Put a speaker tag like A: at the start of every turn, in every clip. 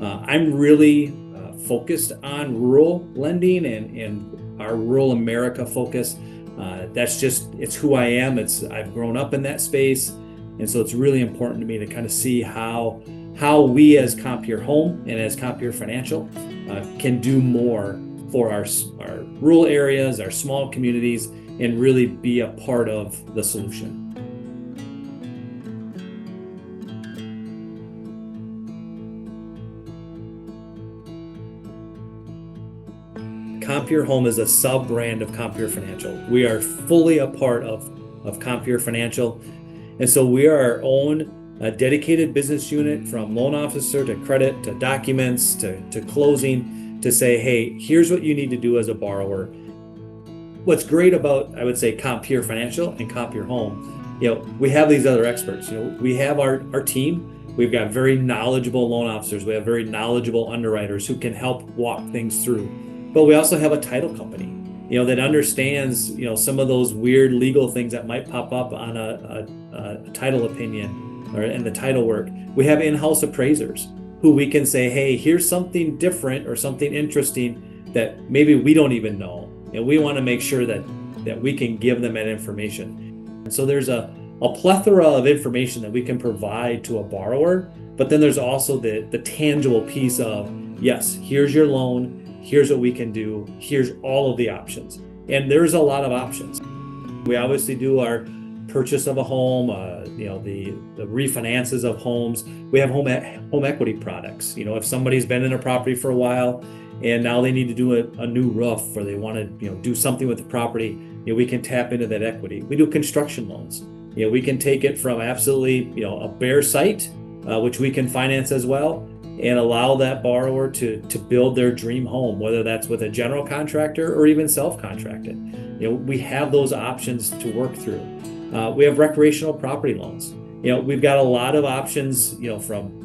A: I'm really focused on rural lending and our rural America focus. It's who I am. I've grown up in that space. And so it's really important to me to kind of see how we as Compeer Home and as Compeer Financial can do more for our rural areas, our small communities, and really be a part of the solution. Compeer Home is a sub-brand of Compeer Financial. We are fully a part of Compeer Financial. And so we are our own dedicated business unit, from loan officer to credit to documents to closing, to say, hey, here's what you need to do as a borrower. What's great about, I would say, Compeer Financial and Compeer Home, we have these other experts. We have our team. We've got very knowledgeable loan officers. We have very knowledgeable underwriters who can help walk things through. But we also have a title company, that understands, some of those weird legal things that might pop up on a title opinion or in the title work. We have in-house appraisers who we can say, hey, here's something different or something interesting that maybe we don't even know. And we want to make sure that we can give them that information. And so there's a plethora of information that we can provide to a borrower, but then there's also the tangible piece of, yes, here's your loan. Here's what we can do. Here's all of the options. And there's a lot of options. We obviously do our purchase of a home, the refinances of homes. We have home equity products. If somebody's been in a property for a while and now they need to do a new roof, or they want to do something with the property, we can tap into that equity. We do construction loans. We can take it from absolutely a bare site, which we can finance as well, and allow that borrower to build their dream home, whether that's with a general contractor or even self-contracted. We have those options to work through. We have recreational property loans. We've got a lot of options, from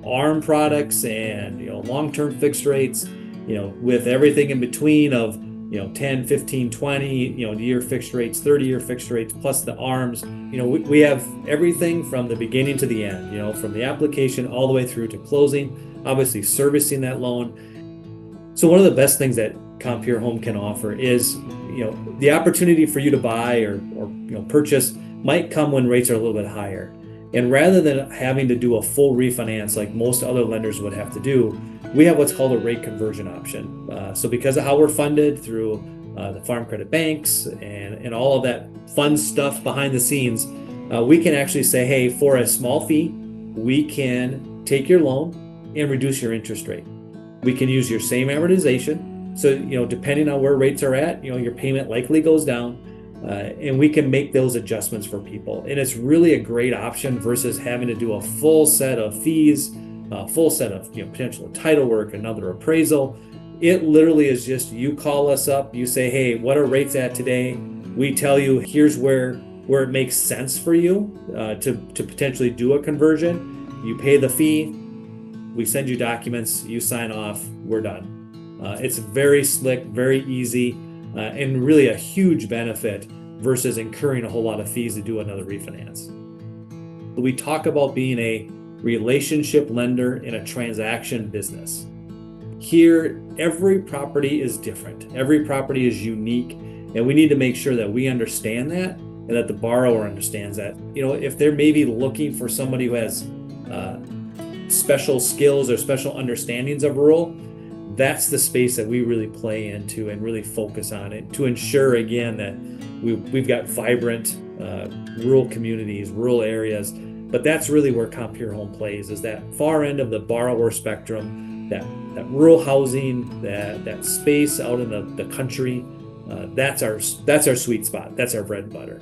A: ARM products and long-term fixed rates, with everything in between of 10, 15, 20, year fixed rates, 30-year fixed rates, plus the ARMs. We have everything from the beginning to the end, from the application all the way through to closing, obviously servicing that loan. So one of the best things that Compeer Home can offer is, the opportunity for you to buy or purchase might come when rates are a little bit higher. And rather than having to do a full refinance like most other lenders would have to do, we have what's called a rate conversion option. So because of how we're funded through the farm credit banks and all of that fun stuff behind the scenes, we can actually say, hey, for a small fee, we can take your loan and reduce your interest rate. We can use your same amortization. So, depending on where rates are at, your payment likely goes down. And we can make those adjustments for people. And it's really a great option versus having to do a full set of fees, a full set of potential title work, another appraisal. It literally is just, you call us up, you say, hey, what are rates at today? We tell you, here's where it makes sense for you to potentially do a conversion. You pay the fee, we send you documents, you sign off, we're done. It's very slick, very easy, and really a huge benefit versus incurring a whole lot of fees to do another refinance. We talk about being a relationship lender in a transaction business. Here, every property is different. Every property is unique, and we need to make sure that we understand that and that the borrower understands that. If they're maybe looking for somebody who has special skills or special understandings of rural, that's the space that we really play into and really focus on it to ensure, again, that we've got vibrant rural communities, rural areas. But that's really where Compeer Home plays, is that far end of the borrower spectrum, that rural housing, that space out in the country. That's our sweet spot. That's our bread and butter.